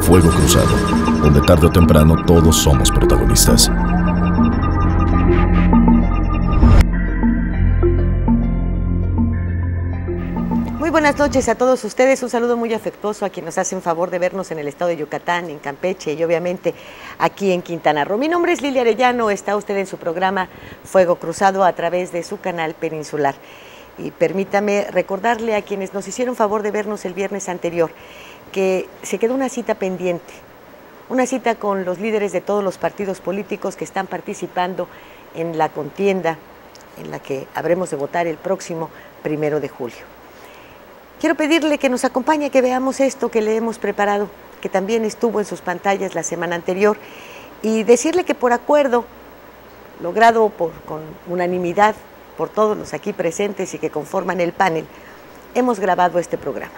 Fuego Cruzado, donde tarde o temprano todos somos protagonistas. Muy buenas noches a todos ustedes, un saludo muy afectuoso a quienes nos hacen favor de vernos en el estado de Yucatán, en Campeche y obviamente aquí en Quintana Roo. Mi nombre es Lilia Arellano, está usted en su programa Fuego Cruzado a través de su canal peninsular. Y permítame recordarle a quienes nos hicieron favor de vernos el viernes anterior que se quedó una cita pendiente, una cita con los líderes de todos los partidos políticos que están participando en la contienda en la que habremos de votar el próximo 1 de julio. Quiero pedirle que nos acompañe, que veamos esto que le hemos preparado, que también estuvo en sus pantallas la semana anterior, y decirle que por acuerdo, logrado con unanimidad por todos los aquí presentes y que conforman el panel, hemos grabado este programa.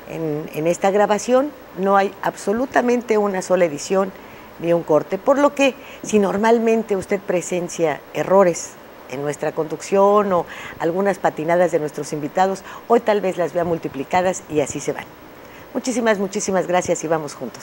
En esta grabación no hay absolutamente una sola edición ni un corte, por lo que si normalmente usted presencia errores en nuestra conducción o algunas patinadas de nuestros invitados, hoy tal vez las vea multiplicadas y así se van. Muchísimas gracias y vamos juntos.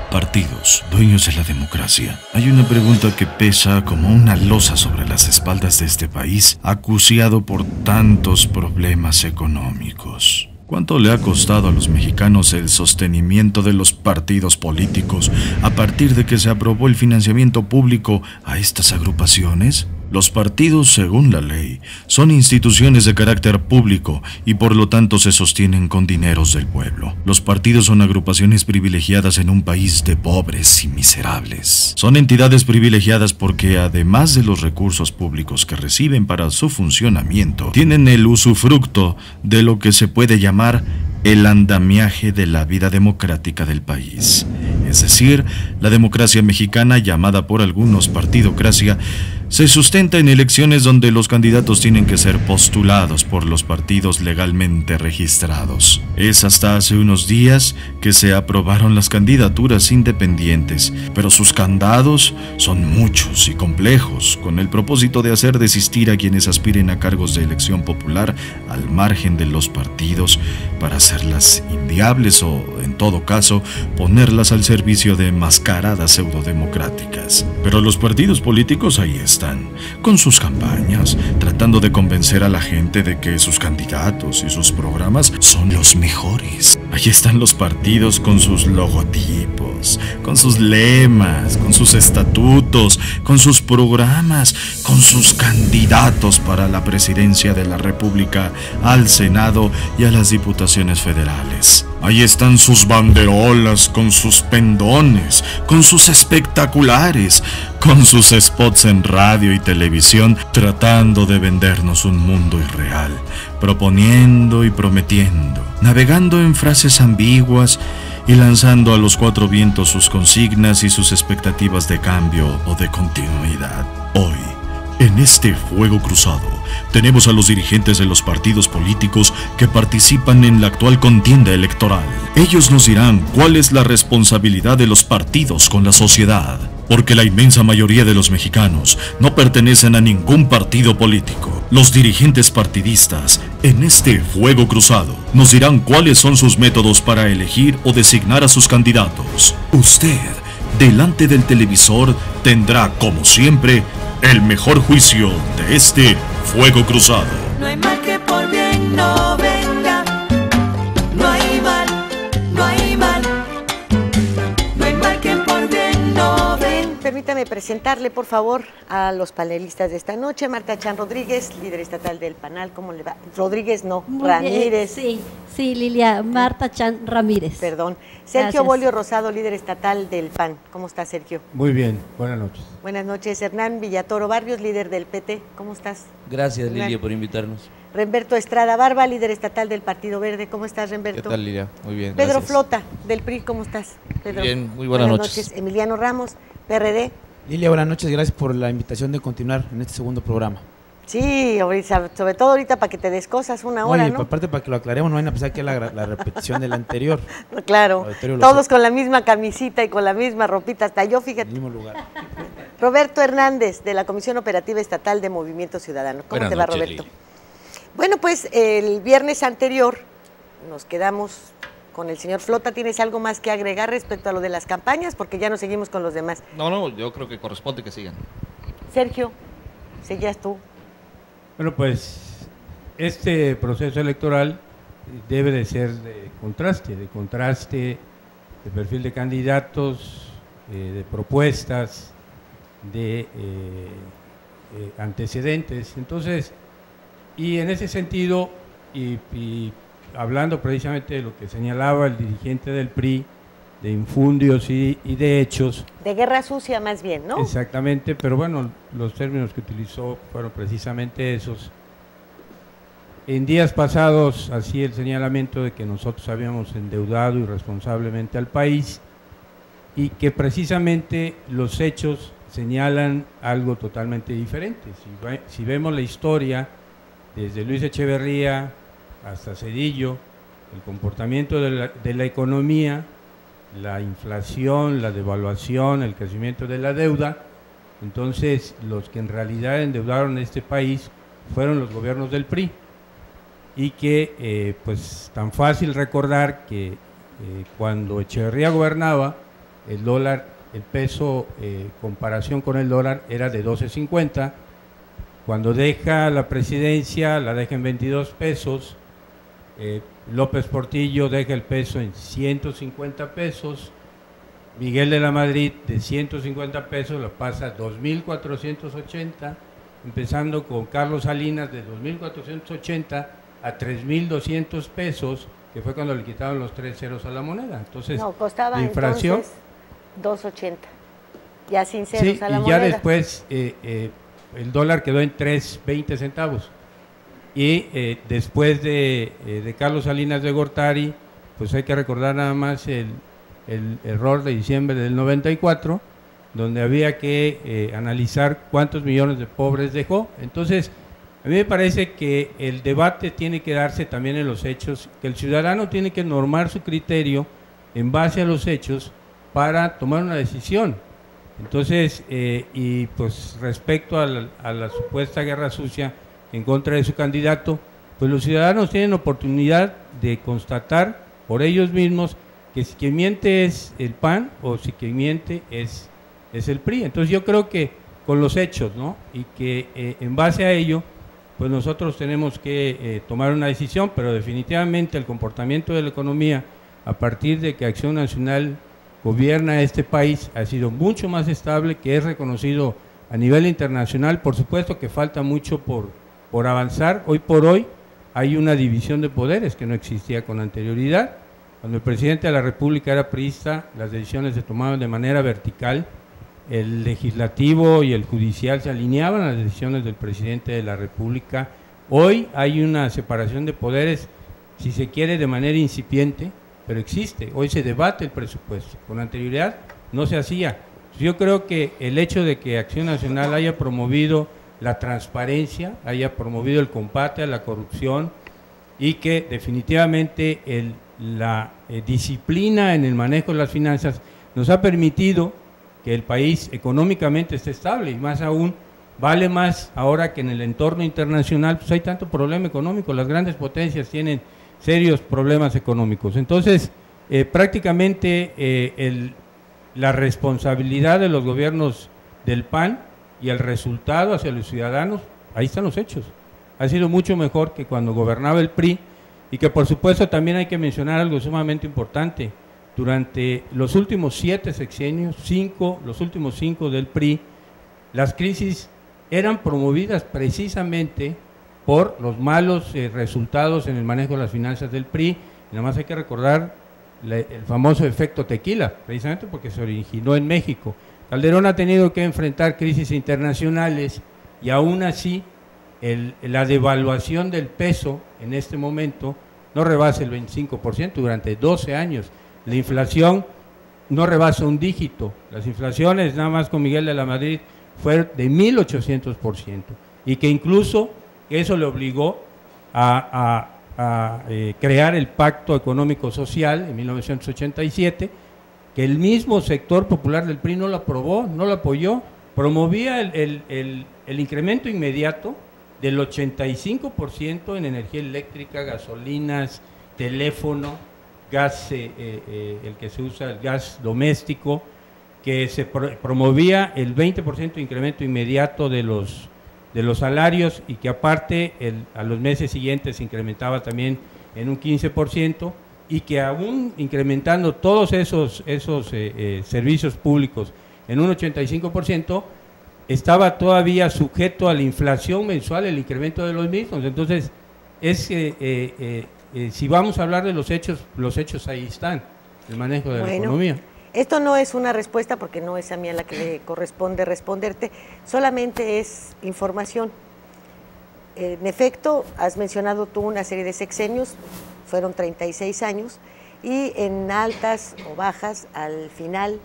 Partidos, dueños de la democracia. Hay una pregunta que pesa como una losa sobre las espaldas de este país, acuciado por tantos problemas económicos. ¿Cuánto le ha costado a los mexicanos el sostenimiento de los partidos políticos a partir de que se aprobó el financiamiento público a estas agrupaciones? Los partidos, según la ley, son instituciones de carácter público y por lo tanto se sostienen con dineros del pueblo. Los partidos son agrupaciones privilegiadas en un país de pobres y miserables. Son entidades privilegiadas porque, además de los recursos públicos que reciben para su funcionamiento, tienen el usufructo de lo que se puede llamar el andamiaje de la vida democrática del país. Es decir, la democracia mexicana, llamada por algunos partidocracia, se sustenta en elecciones donde los candidatos tienen que ser postulados por los partidos legalmente registrados. Es hasta hace unos días que se aprobaron las candidaturas independientes, pero sus candados son muchos y complejos, con el propósito de hacer desistir a quienes aspiren a cargos de elección popular al margen de los partidos para hacerlas inviables o, en todo caso, ponerlas al servicio de mascaradas pseudodemocráticas. Pero los partidos políticos ahí están, con sus campañas, tratando de convencer a la gente de que sus candidatos y sus programas son los mejores. Ahí están los partidos con sus logotipos, con sus lemas, con sus estatutos, con sus programas, con sus candidatos para la presidencia de la República, al Senado y a las diputaciones federales. Ahí están sus banderolas con sus pendones, con sus espectaculares, con sus spots en radio y televisión, tratando de vendernos un mundo irreal, proponiendo y prometiendo, navegando en frases ambiguas y lanzando a los cuatro vientos sus consignas y sus expectativas de cambio o de continuidad. Hoy, en este Fuego Cruzado, tenemos a los dirigentes de los partidos políticos que participan en la actual contienda electoral. Ellos nos dirán cuál es la responsabilidad de los partidos con la sociedad, porque la inmensa mayoría de los mexicanos no pertenecen a ningún partido político. Los dirigentes partidistas, en este Fuego Cruzado, nos dirán cuáles son sus métodos para elegir o designar a sus candidatos. Usted, delante del televisor, tendrá, como siempre, el mejor juicio de este Fuego Cruzado. No hay mal que por bien no venga. No hay mal, no hay mal. No hay mal que por bien no venga. Permítame presentarle, por favor, a los panelistas de esta noche. Marta Chan Rodríguez, líder estatal del PANAL. ¿Cómo le va? Rodríguez, no, Muy Ramírez. bien, sí, Lilia, Marta Chan Ramírez. Perdón. Sergio Gracias. Bolio Rosado, líder estatal del PAN. ¿Cómo está, Sergio? Muy bien, buenas noches. Buenas noches. Hernán Villatoro Barrios, líder del PT. ¿Cómo estás? Gracias, Hernán. Lilia, por invitarnos. Remberto Estrada Barba, líder estatal del Partido Verde. ¿Cómo estás, Remberto? ¿Qué tal, Lilia? Muy bien, Pedro gracias. Flota, del PRI. ¿Cómo estás, Pedro? Bien, muy buenas noches. Emiliano Ramos, PRD. Lilia, buenas noches, gracias por la invitación de continuar en este segundo programa. Sí, ahorita, sobre todo ahorita para que te des cosas una hora, Oye, ¿no? aparte para que lo aclaremos, no vayan a pensar que es la repetición del anterior. Claro, Auditorio lo todos sé. con la misma camisita y con la misma ropita, hasta yo, En fíjate. el mismo lugar. Roberto Hernández, de la Comisión Operativa Estatal de Movimiento Ciudadano. ¿Cómo Buenas te va, noches, Roberto? Lili. Bueno, pues el viernes anterior nos quedamos con el señor Flota. ¿Tienes algo más que agregar respecto a lo de las campañas? Porque ya no seguimos con los demás. No, yo creo que corresponde que sigan. Sergio, seguías tú. Bueno, pues este proceso electoral debe de ser de contraste, de perfil de candidatos, de propuestas, de antecedentes. Entonces, y en ese sentido, y hablando precisamente de lo que señalaba el dirigente del PRI, de infundios y de hechos. De guerra sucia más bien, ¿no? Exactamente, pero bueno, los términos que utilizó fueron precisamente esos. En días pasados hacía el señalamiento de que nosotros habíamos endeudado irresponsablemente al país y que precisamente los hechos señalan algo totalmente diferente. Si vemos la historia, desde Luis Echeverría hasta Zedillo, el comportamiento de la economía, la inflación, la devaluación, el crecimiento de la deuda, entonces los que en realidad endeudaron este país fueron los gobiernos del PRI, y que pues tan fácil recordar que cuando Echeverría gobernaba, el dólar, el peso, comparación con el dólar, era de 12.50. Cuando deja la presidencia, la deja en 22 pesos. López Portillo deja el peso en 150 pesos. Miguel de la Madrid, de 150 pesos, lo pasa a 2.480, empezando con Carlos Salinas, de 2.480 a 3.200 pesos, que fue cuando le quitaron los 3 ceros a la moneda. Entonces, no, costaba la inflación, entonces 2.80, ya sin ceros a la moneda. Y ya después el dólar quedó en 3.20 centavos. Y después de Carlos Salinas de Gortari, pues hay que recordar nada más el error de diciembre del 94, donde había que analizar cuántos millones de pobres dejó. Entonces, a mí me parece que el debate tiene que darse también en los hechos, que el ciudadano tiene que normar su criterio en base a los hechos para tomar una decisión. Entonces, y pues respecto a la supuesta guerra sucia en contra de su candidato, pues los ciudadanos tienen oportunidad de constatar por ellos mismos que si quien miente es el PAN o si quien miente es el PRI. Entonces yo creo que con los hechos, ¿no? Y que en base a ello, pues nosotros tenemos que tomar una decisión, pero definitivamente el comportamiento de la economía a partir de que Acción Nacional gobierna este país ha sido mucho más estable, que es reconocido a nivel internacional. Por supuesto que falta mucho por avanzar. Hoy por hoy hay una división de poderes que no existía con anterioridad. Cuando el presidente de la República era priista, las decisiones se tomaban de manera vertical. El legislativo y el judicial se alineaban a las decisiones del presidente de la República. Hoy hay una separación de poderes, si se quiere, de manera incipiente, pero existe. Hoy se debate el presupuesto. Con anterioridad no se hacía. Yo creo que el hecho de que Acción Nacional haya promovido la transparencia, haya promovido el combate a la corrupción y que definitivamente la disciplina en el manejo de las finanzas nos ha permitido que el país económicamente esté estable, y más aún, vale más ahora que en el entorno internacional pues hay tanto problema económico, las grandes potencias tienen serios problemas económicos. Entonces, prácticamente la responsabilidad de los gobiernos del PAN y el resultado hacia los ciudadanos, ahí están los hechos. Ha sido mucho mejor que cuando gobernaba el PRI, y que por supuesto también hay que mencionar algo sumamente importante. Durante los últimos 7 sexenios, los últimos 5 del PRI, las crisis eran promovidas precisamente por los malos resultados en el manejo de las finanzas del PRI. Y nada más hay que recordar el famoso efecto tequila, precisamente porque se originó en México. Calderón ha tenido que enfrentar crisis internacionales y aún así la devaluación del peso en este momento no rebasa el 25% durante 12 años. La inflación no rebasa un dígito. Las inflaciones, nada más con Miguel de la Madrid, fueron de 1.800%. Y que incluso eso le obligó a crear el Pacto Económico Social en 1987, que el mismo sector popular del PRI no lo aprobó, no lo apoyó. Promovía el incremento inmediato del 85% en energía eléctrica, gasolinas, teléfono, gas, el que se usa, el gas doméstico, que se promovía el 20% de incremento inmediato de los salarios y que aparte a los meses siguientes se incrementaba también en un 15%, y que aún incrementando todos esos servicios públicos en un 85%, estaba todavía sujeto a la inflación mensual, el incremento de los mismos. Entonces, si vamos a hablar de los hechos ahí están, el manejo de la economía. Esto no es una respuesta porque no es a mí a la que le corresponde responderte, solamente es información. En efecto, has mencionado tú una serie de sexenios, fueron 36 años, y en altas o bajas, al final,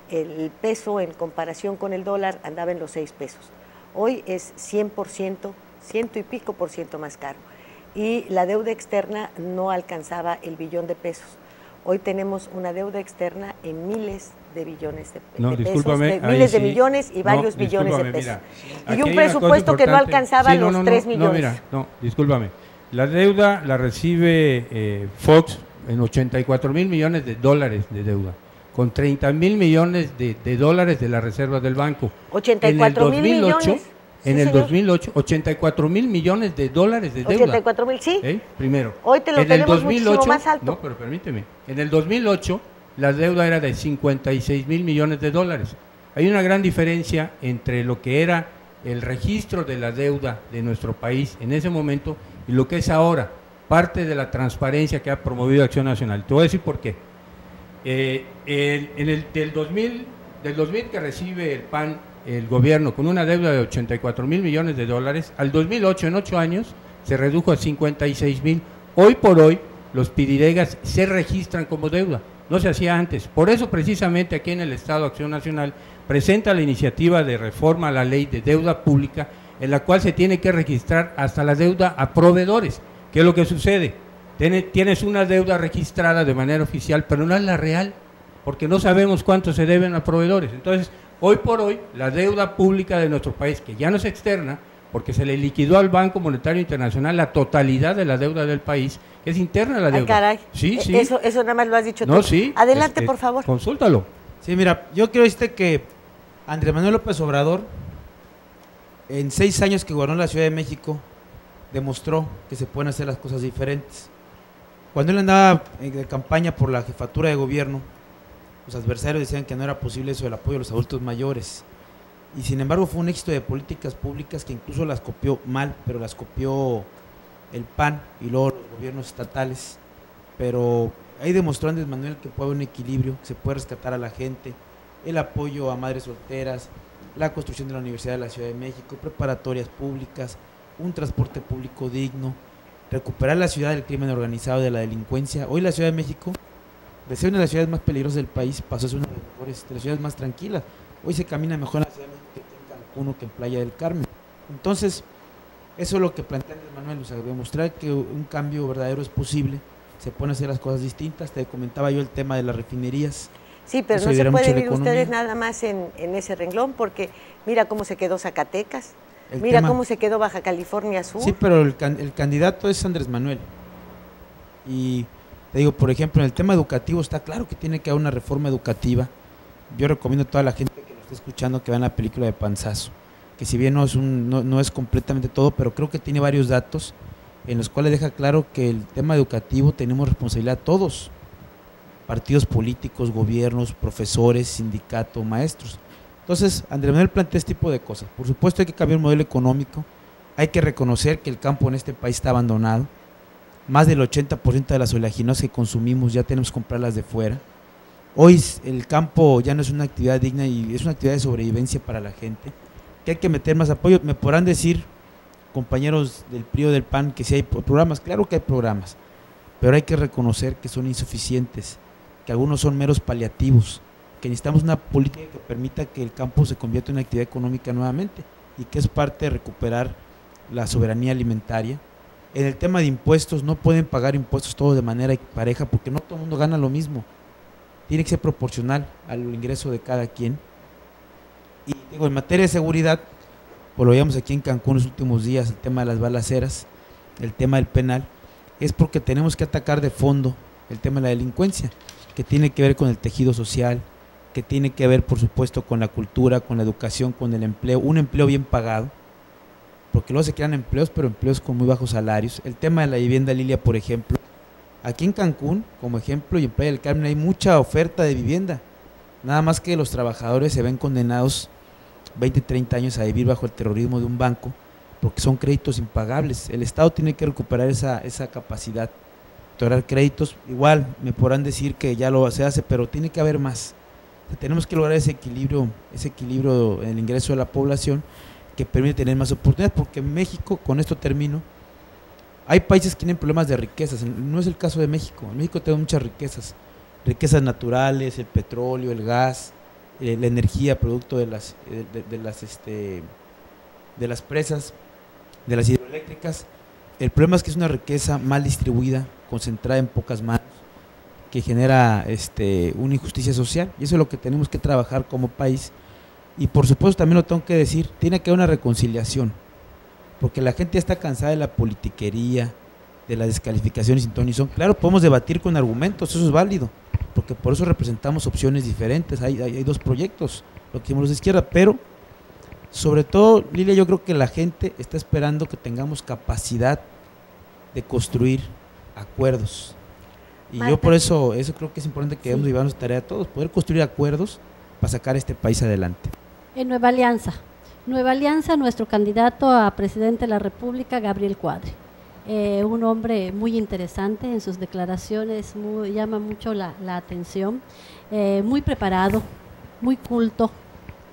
el peso en comparación con el dólar andaba en los 6 pesos. Hoy es 100%, 100 y pico por ciento más caro. Y la deuda externa no alcanzaba el billón de pesos. Hoy tenemos una deuda externa en miles de billones de pesos, miles de millones y varios billones de pesos. Mira, y un presupuesto que no alcanzaba los 3 millones. Discúlpame. La deuda la recibe Fox en 84 mil millones de dólares de deuda, con 30 mil millones de dólares de las reservas del banco. 84 mil millones. En el 2008, 84 mil millones de dólares de deuda. 84 mil, sí. Primero. Hoy te lo tenemos muchísimo más alto. No, pero permíteme. En el 2008, la deuda era de 56 mil millones de dólares. Hay una gran diferencia entre lo que era el registro de la deuda de nuestro país en ese momento y lo que es ahora, parte de la transparencia que ha promovido Acción Nacional. Te voy a decir por qué. Del 2000 que recibe el PAN, el gobierno, con una deuda de 84 mil millones de dólares, al 2008, en 8 años, se redujo a 56 mil. Hoy por hoy, los piridegas se registran como deuda, no se hacía antes. Por eso, precisamente, aquí en el Estado Acción Nacional presenta la iniciativa de reforma a la ley de deuda pública, en la cual se tiene que registrar hasta la deuda a proveedores. ¿Qué es lo que sucede? Tienes una deuda registrada de manera oficial, pero no es la real, porque no sabemos cuánto se deben a proveedores. Entonces, hoy por hoy, la deuda pública de nuestro país, que ya no es externa, porque se le liquidó al Banco Monetario Internacional la totalidad de la deuda del país, que es interna la deuda. Caray. Sí. Eso nada más lo has dicho tú. No, sí. Adelante, por favor. Consúltalo. Sí, mira, yo quiero decirte que Andrés Manuel López Obrador, en 6 años que gobernó la Ciudad de México, demostró que se pueden hacer las cosas diferentes. Cuando él andaba de campaña por la jefatura de gobierno, los adversarios decían que no era posible eso del apoyo a los adultos mayores. Y sin embargo fue un éxito de políticas públicas que incluso las copió mal, pero las copió el PAN y luego los gobiernos estatales. Pero ahí demostró Andrés Manuel que puede haber un equilibrio, que se puede rescatar a la gente, el apoyo a madres solteras, la construcción de la Universidad de la Ciudad de México, preparatorias públicas, un transporte público digno, recuperar la ciudad del crimen organizado y de la delincuencia. Hoy la Ciudad de México, de ser una de las ciudades más peligrosas del país, pasó a ser una de las mejores, de las ciudades más tranquilas. Hoy se camina mejor en la Ciudad de México que en Cancún o que en Playa del Carmen. Entonces, eso es lo que plantea Andrés Manuel, o sea, demostrar que un cambio verdadero es posible, se pueden hacer las cosas distintas. Te comentaba yo el tema de las refinerías. Sí, pero no se pueden ir ustedes nada más en ese renglón, porque mira cómo se quedó Zacatecas, mira cómo se quedó Baja California Sur. Sí, pero el candidato es Andrés Manuel. Y te digo, por ejemplo, en el tema educativo está claro que tiene que haber una reforma educativa. Yo recomiendo a toda la gente que lo esté escuchando que vean la película de Panzazo, que si bien no es completamente todo, pero creo que tiene varios datos en los cuales deja claro que el tema educativo tenemos responsabilidad todos, partidos políticos, gobiernos, profesores, sindicatos, maestros. Entonces, Andrés Manuel plantea este tipo de cosas. Por supuesto hay que cambiar el modelo económico, hay que reconocer que el campo en este país está abandonado. Más del 80% de las oleaginosas que consumimos ya tenemos que comprarlas de fuera. Hoy el campo ya no es una actividad digna y es una actividad de sobrevivencia para la gente, que hay que meter más apoyo. Me podrán decir, compañeros del PRI o del PAN, que sí hay programas. Claro que hay programas, pero hay que reconocer que son insuficientes, que algunos son meros paliativos, que necesitamos una política que permita que el campo se convierta en una actividad económica nuevamente y que es parte de recuperar la soberanía alimentaria. En el tema de impuestos, no pueden pagar impuestos todos de manera pareja porque no todo el mundo gana lo mismo. Tiene que ser proporcional al ingreso de cada quien. Y digo, en materia de seguridad, pues lo veíamos aquí en Cancún los últimos días, el tema de las balaceras, el tema del penal, es porque tenemos que atacar de fondo el tema de la delincuencia, que tiene que ver con el tejido social, que tiene que ver, por supuesto, con la cultura, con la educación, con el empleo, un empleo bien pagado, porque luego se crean empleos, pero empleos con muy bajos salarios. El tema de la vivienda, Lilia, por ejemplo, aquí en Cancún, como ejemplo, y en Playa del Carmen hay mucha oferta de vivienda, nada más que los trabajadores se ven condenados 20, 30 años a vivir bajo el terrorismo de un banco, porque son créditos impagables. El Estado tiene que recuperar esa capacidad de otorgar créditos. Igual me podrán decir que ya lo se hace, pero tiene que haber más. O sea, tenemos que lograr ese equilibrio en el ingreso de la población que permite tener más oportunidades, porque en México, con esto termino, hay países que tienen problemas de riquezas, no es el caso de México. En México tenemos muchas riquezas naturales, el petróleo, el gas, la energía producto de las presas, de las hidroeléctricas. El problema es que es una riqueza mal distribuida, concentrada en pocas manos, que genera una injusticia social, y eso es lo que tenemos que trabajar como país. Y por supuesto también lo tengo que decir, tiene que haber una reconciliación, porque la gente ya está cansada de la politiquería, de las descalificaciones sin ton ni son. Claro, podemos debatir con argumentos, eso es válido, porque por eso representamos opciones diferentes, hay dos proyectos, lo que hicimos los de izquierda, pero sobre todo, Lilia, yo creo que la gente está esperando que tengamos capacidad de construir acuerdos. Y Marta, yo por eso creo que es importante que debemos llevarnos tarea a todos, poder construir acuerdos para sacar este país adelante. En Nueva Alianza, nuestro candidato a presidente de la República, Gabriel Cuadri. Un hombre muy interesante en sus declaraciones, llama mucho la atención, muy preparado, muy culto,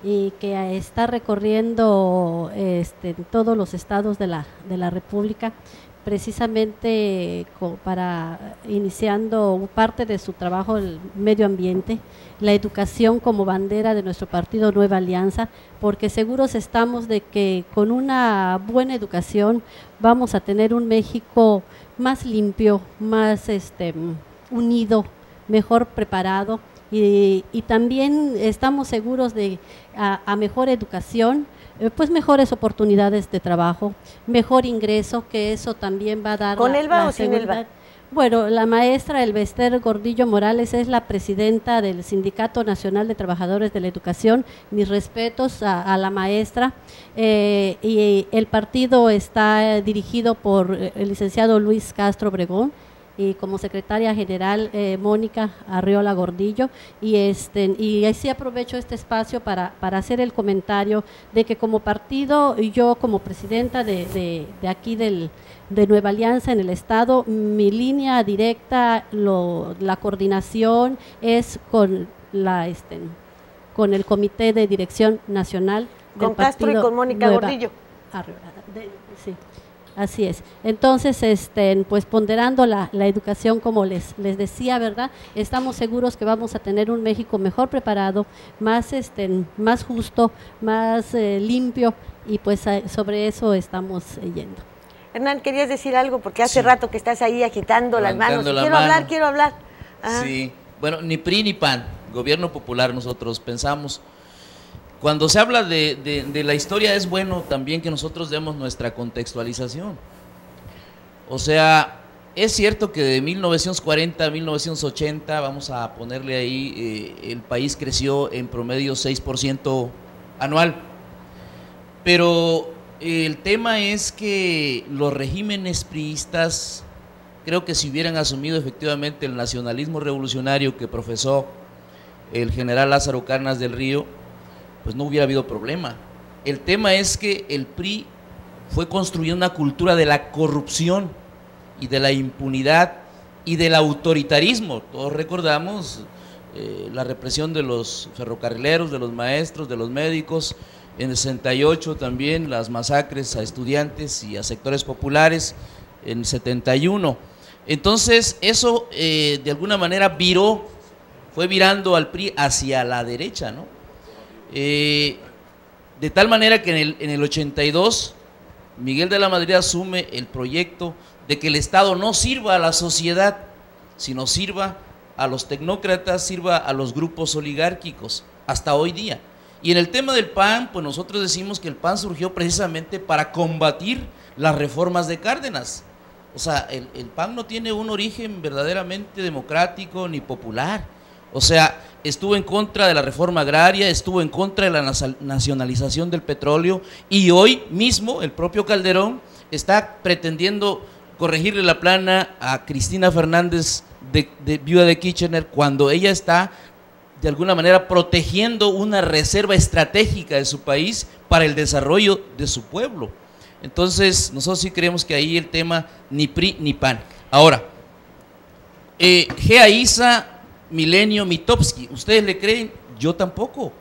y que está recorriendo todos los estados de la República, precisamente iniciando parte de su trabajo el medio ambiente, la educación como bandera de nuestro partido Nueva Alianza, porque seguros estamos de que con una buena educación vamos a tener un México más limpio, más unido, mejor preparado, y también estamos seguros de a mejor educación, pues mejores oportunidades de trabajo, mejor ingreso, que eso también va a dar ¿Con Elba o sin Elba? Bueno, la maestra Elbester Gordillo Morales es la presidenta del Sindicato Nacional de Trabajadores de la Educación. Mis respetos a la maestra, y el partido está dirigido por el licenciado Luis Castro Obregón, y como secretaria general Mónica Arriola Gordillo, y así aprovecho este espacio para hacer el comentario de que como partido, y yo como presidenta de aquí de Nueva Alianza en el estado, mi línea directa, la coordinación es con con el Comité de Dirección Nacional del con Castro partido y con Mónica Nueva Gordillo. Arriola, sí. Así es. Entonces, pues ponderando la educación, como les decía, ¿verdad? Estamos seguros que vamos a tener un México mejor preparado, más justo, más limpio, y pues sobre eso estamos yendo. Hernán, ¿querías decir algo? Porque hace rato que estás ahí agitando las manos. Quiero hablar. Ajá. Sí, bueno, ni PRI ni PAN, Gobierno Popular, nosotros pensamos. Cuando se habla de la historia, es bueno también que nosotros demos nuestra contextualización. O sea, es cierto que de 1940 a 1980, vamos a ponerle ahí, el país creció en promedio 6% anual. Pero el tema es que los regímenes priistas, creo que si hubieran asumido efectivamente el nacionalismo revolucionario que profesó el general Lázaro Cárdenas del Río, pues no hubiera habido problema. El tema es que el PRI fue construyendo una cultura de la corrupción y de la impunidad y del autoritarismo. Todos recordamos la represión de los ferrocarrileros, de los maestros, de los médicos. En el 68 también las masacres a estudiantes y a sectores populares en el 71. Entonces eso de alguna manera fue virando al PRI hacia la derecha, ¿no? De tal manera que en el 82 Miguel de la Madrid asume el proyecto de que el Estado no sirva a la sociedad, sino sirva a los tecnócratas, sirva a los grupos oligárquicos, hasta hoy día. Y en el tema del PAN, pues nosotros decimos que el PAN surgió precisamente para combatir las reformas de Cárdenas, O sea, el PAN no tiene un origen verdaderamente democrático ni popular. O sea, estuvo en contra de la reforma agraria, estuvo en contra de la nacionalización del petróleo, y hoy mismo el propio Calderón está pretendiendo corregirle la plana a Cristina Fernández, de viuda de Kirchner, cuando ella está de alguna manera protegiendo una reserva estratégica de su país para el desarrollo de su pueblo. Entonces, nosotros sí creemos que ahí el tema ni PRI ni PAN. Ahora, Gea Isa, Milenio, Mitofsky, ¿ustedes le creen? Yo tampoco.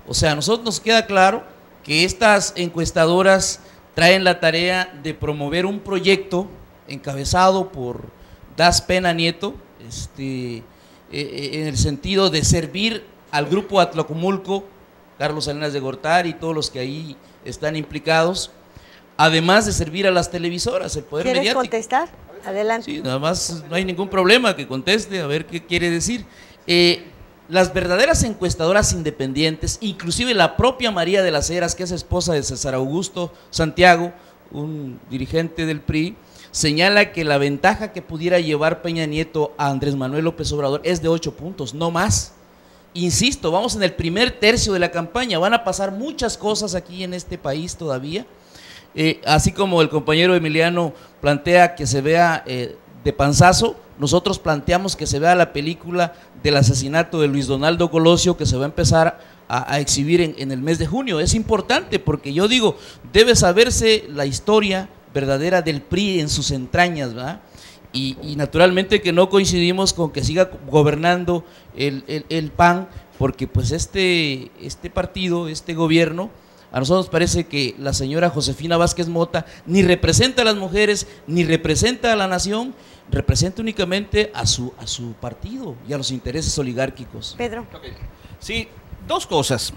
O sea, a nosotros nos queda claro que estas encuestadoras traen la tarea de promover un proyecto encabezado por Das Pena Nieto, en el sentido de servir al grupo Atlacomulco, Carlos Salinas de Gortari y todos los que ahí están implicados, además de servir a las televisoras, el poder mediático. ¿Quieres contestar? Adelante. Sí, nada más, no hay ningún problema, que conteste, a ver qué quiere decir. Las verdaderas encuestadoras independientes, inclusive la propia María de las Heras, que es esposa de César Augusto Santiago, un dirigente del PRI, señala que la ventaja que pudiera llevar Peña Nieto a Andrés Manuel López Obrador es de 8 puntos, no más. Insisto, vamos en el primer tercio de la campaña, van a pasar muchas cosas aquí en este país todavía. Así como el compañero Emiliano plantea que se vea de panzazo, nosotros planteamos que se vea la película del asesinato de Luis Donaldo Colosio, que se va a empezar a exhibir en el mes de junio. Es importante porque yo digo, debe saberse la historia verdadera del PRI en sus entrañas, ¿verdad? Y naturalmente que no coincidimos con que siga gobernando el PAN, porque pues este partido, este gobierno, a nosotros nos parece que la señora Josefina Vázquez Mota ni representa a las mujeres, ni representa a la nación, representa únicamente a su partido y a los intereses oligárquicos. Pedro. Okay. Sí, dos cosas.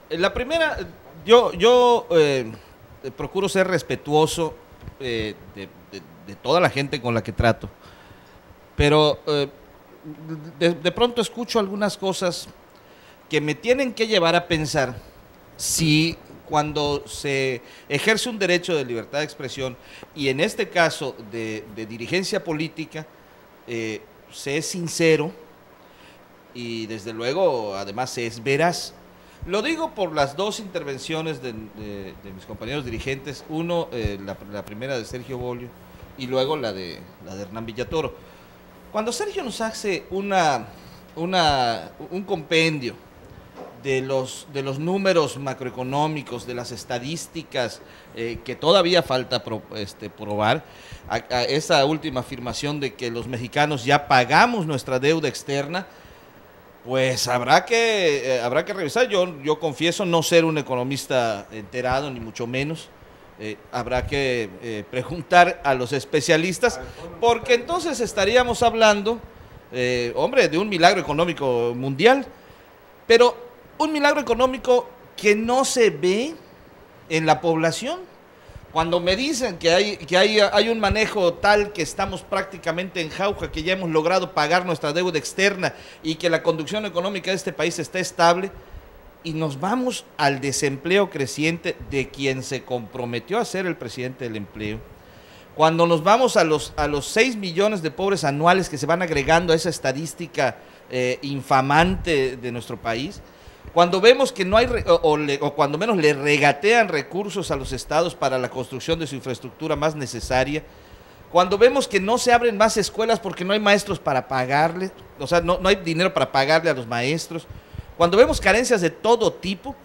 La primera, yo procuro ser respetuoso de toda la gente con la que trato, pero de pronto escucho algunas cosas que me tienen que llevar a pensar si cuando se ejerce un derecho de libertad de expresión, y en este caso de dirigencia política, se es sincero y desde luego además se es veraz. Lo digo por las dos intervenciones de mis compañeros dirigentes, uno, la primera de Sergio Bolio y luego la de Hernán Villatoro. Cuando Sergio nos hace un compendio de los números macroeconómicos, de las estadísticas que todavía falta probar, a esa última afirmación de que los mexicanos ya pagamos nuestra deuda externa, pues habrá que revisar. Yo confieso no ser un economista enterado, ni mucho menos. Habrá que preguntar a los especialistas, porque entonces estaríamos hablando, de un milagro económico mundial, pero un milagro económico que no se ve en la población. Cuando me dicen que hay un manejo tal que estamos prácticamente en jauja, que ya hemos logrado pagar nuestra deuda externa y que la conducción económica de este país está estable, y nos vamos al desempleo creciente de quien se comprometió a ser el presidente del empleo, cuando nos vamos a los 6 millones de pobres anuales que se van agregando a esa estadística infamante de nuestro país, cuando vemos que no hay, o cuando menos le regatean recursos a los estados para la construcción de su infraestructura más necesaria, cuando vemos que no se abren más escuelas porque no hay maestros para pagarle, o sea, no hay dinero para pagarle a los maestros, cuando vemos carencias de todo tipo,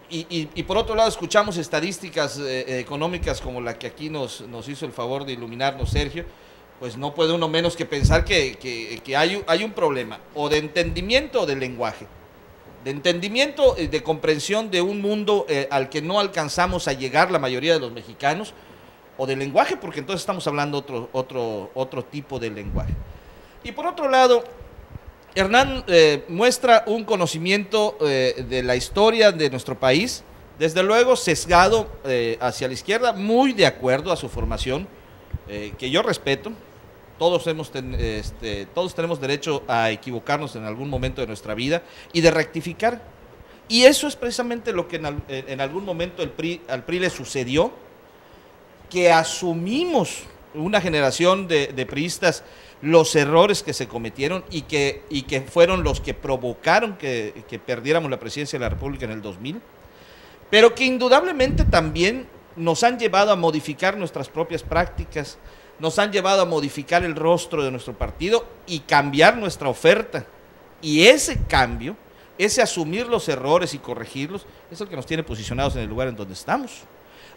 y por otro lado escuchamos estadísticas económicas como la que aquí nos hizo el favor de iluminarnos Sergio, pues no puede uno menos que pensar que hay un problema, o de entendimiento o de lenguaje. De entendimiento, de comprensión de un mundo al que no alcanzamos a llegar la mayoría de los mexicanos, o de lenguaje, porque entonces estamos hablando otro tipo de lenguaje. Y por otro lado, Hernán muestra un conocimiento de la historia de nuestro país, desde luego sesgado hacia la izquierda, muy de acuerdo a su formación, que yo respeto. Todos tenemos derecho a equivocarnos en algún momento de nuestra vida y de rectificar. Y eso es precisamente lo que en algún momento al PRI le sucedió, que asumimos una generación de priistas los errores que se cometieron y que fueron los que provocaron que perdiéramos la presidencia de la República en el 2000, pero que indudablemente también nos han llevado a modificar nuestras propias prácticas, nos han llevado a modificar el rostro de nuestro partido y cambiar nuestra oferta. Y ese cambio, ese asumir los errores y corregirlos, es el que nos tiene posicionados en el lugar en donde estamos,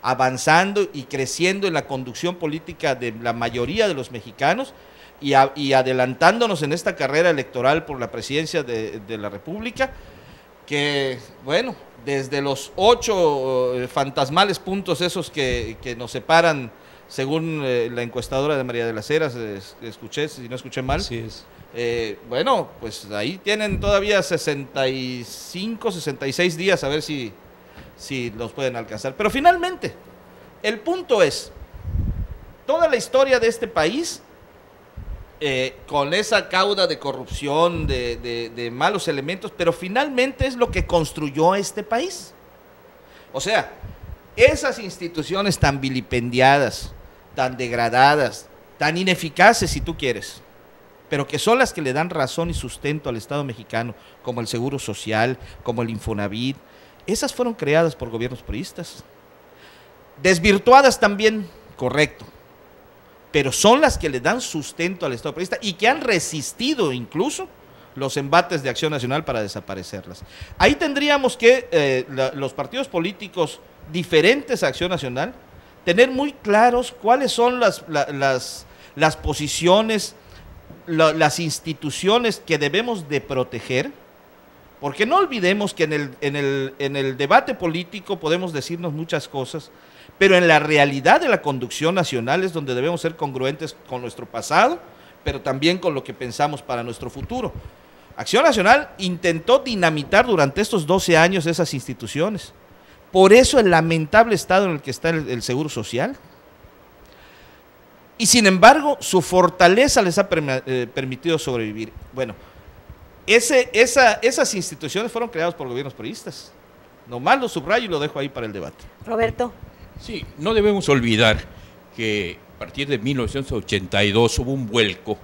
avanzando y creciendo en la conducción política de la mayoría de los mexicanos y adelantándonos en esta carrera electoral por la presidencia de la República, que, bueno, desde los 8 fantasmales puntos esos que nos separan, según la encuestadora de María de las Heras, escuché, si no escuché mal. Así es. Bueno, pues ahí tienen todavía 65, 66 días a ver si los pueden alcanzar. Pero finalmente, el punto es, toda la historia de este país, con esa cauda de corrupción, de malos elementos, pero finalmente es lo que construyó este país. O sea, esas instituciones tan vilipendiadas, tan degradadas, tan ineficaces si tú quieres, pero que son las que le dan razón y sustento al Estado mexicano, como el Seguro Social, como el Infonavit, esas fueron creadas por gobiernos priistas. Desvirtuadas también, correcto, pero son las que le dan sustento al Estado priista y que han resistido incluso los embates de Acción Nacional para desaparecerlas. Ahí tendríamos que los partidos políticos diferentes a Acción Nacional tener muy claros cuáles son las posiciones, las instituciones que debemos de proteger, porque no olvidemos que en el debate político podemos decirnos muchas cosas, pero en la realidad de la conducción nacional es donde debemos ser congruentes con nuestro pasado, pero también con lo que pensamos para nuestro futuro. Acción Nacional intentó dinamitar durante estos 12 años esas instituciones. Por eso el lamentable estado en el que está el Seguro Social. Y sin embargo, su fortaleza les ha permitido sobrevivir. Bueno, esas instituciones fueron creadas por gobiernos priistas. Nomás lo subrayo y lo dejo ahí para el debate. Roberto. Sí, no debemos olvidar que a partir de 1982 hubo un vuelco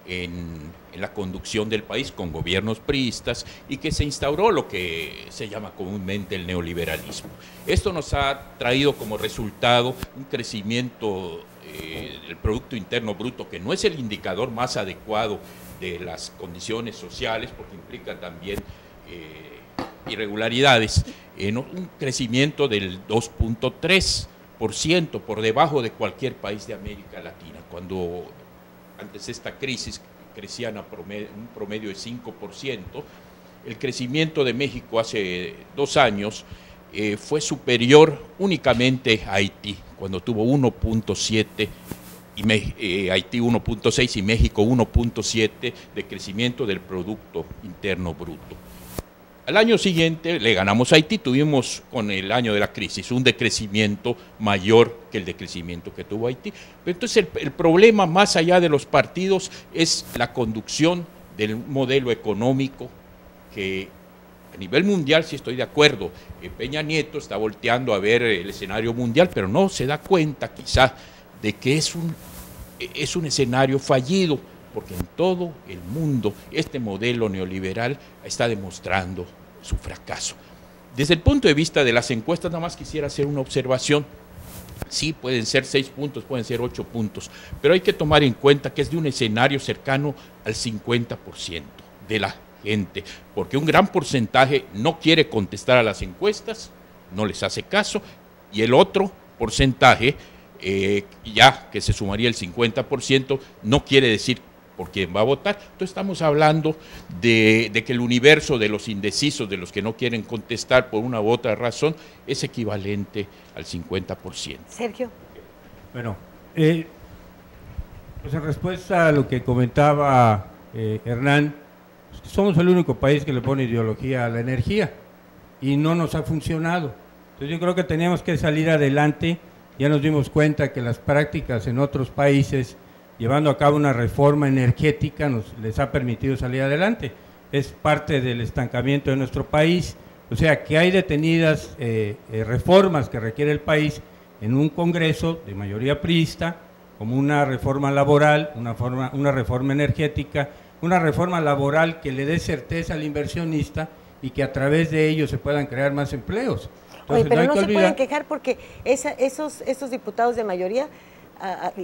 en la conducción del país con gobiernos priistas y que se instauró lo que se llama comúnmente el neoliberalismo. Esto nos ha traído como resultado un crecimiento del Producto Interno Bruto, que no es el indicador más adecuado de las condiciones sociales, porque implica también irregularidades, en un crecimiento del 2.3%, por debajo de cualquier país de América Latina, cuando antes de esta crisis crecían a un promedio de 5%, el crecimiento de México hace 2 años fue superior únicamente a Haití, cuando tuvo 1.7, Haití 1.6 y México 1.7 de crecimiento del Producto Interno Bruto. Al año siguiente le ganamos a Haití, tuvimos con el año de la crisis un decrecimiento mayor que el decrecimiento que tuvo Haití. Pero entonces el problema más allá de los partidos es la conducción del modelo económico que a nivel mundial sí estoy de acuerdo. Peña Nieto está volteando a ver el escenario mundial, pero no se da cuenta quizá de que es un escenario fallido, porque en todo el mundo este modelo neoliberal está demostrando su fracaso. Desde el punto de vista de las encuestas, nada más quisiera hacer una observación. Sí, pueden ser 6 puntos, pueden ser 8 puntos, pero hay que tomar en cuenta que es de un escenario cercano al 50% de la gente, porque un gran porcentaje no quiere contestar a las encuestas, no les hace caso, y el otro porcentaje, ya que se sumaría el 50%, no quiere decir por quién va a votar. Entonces estamos hablando de que el universo de los indecisos, de los que no quieren contestar por una u otra razón, es equivalente al 50%. Sergio. Bueno, pues en respuesta a lo que comentaba Hernán, somos el único país que le pone ideología a la energía y no nos ha funcionado. Entonces yo creo que teníamos que salir adelante. Ya nos dimos cuenta que las prácticas en otros países, llevando a cabo una reforma energética, les ha permitido salir adelante. Es parte del estancamiento de nuestro país. O sea, que hay detenidas reformas que requiere el país en un Congreso de mayoría priista como una reforma laboral, una reforma energética, una reforma laboral que le dé certeza al inversionista y que a través de ello se puedan crear más empleos. Oye, pero hay no que se pueden quejar porque esos diputados de mayoría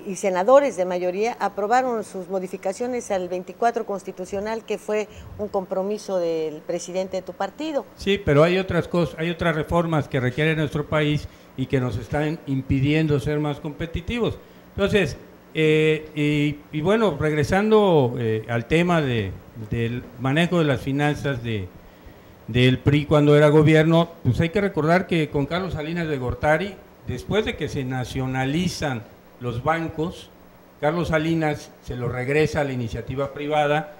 y senadores de mayoría aprobaron sus modificaciones al 24 constitucional, que fue un compromiso del presidente de tu partido. Sí, pero hay otras cosas, hay otras reformas que requiere nuestro país y que nos están impidiendo ser más competitivos. Entonces, y bueno, regresando al tema del manejo de las finanzas del PRI cuando era gobierno, pues hay que recordar que con Carlos Salinas de Gortari, después de que se nacionalizan los bancos, Carlos Salinas se lo regresa a la iniciativa privada,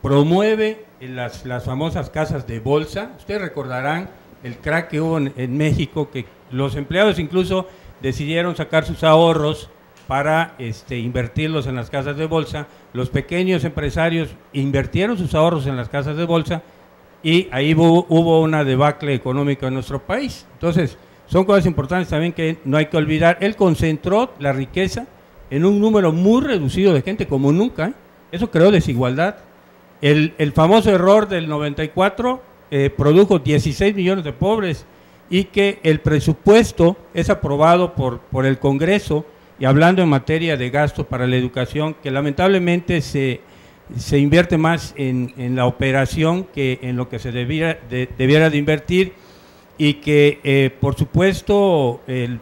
promueve las famosas casas de bolsa. Ustedes recordarán el crack que hubo en México, que los empleados incluso decidieron sacar sus ahorros para invertirlos en las casas de bolsa. Los pequeños empresarios invirtieron sus ahorros en las casas de bolsa y ahí hubo una debacle económica en nuestro país. Entonces, son cosas importantes también que no hay que olvidar. Él concentró la riqueza en un número muy reducido de gente, como nunca, ¿eh? Eso creó desigualdad. El famoso error del 94 produjo 16 millones de pobres, y que el presupuesto es aprobado por el Congreso, y hablando en materia de gasto para la educación, que lamentablemente se invierte más en la operación que en lo que se debiera de invertir, y que por supuesto el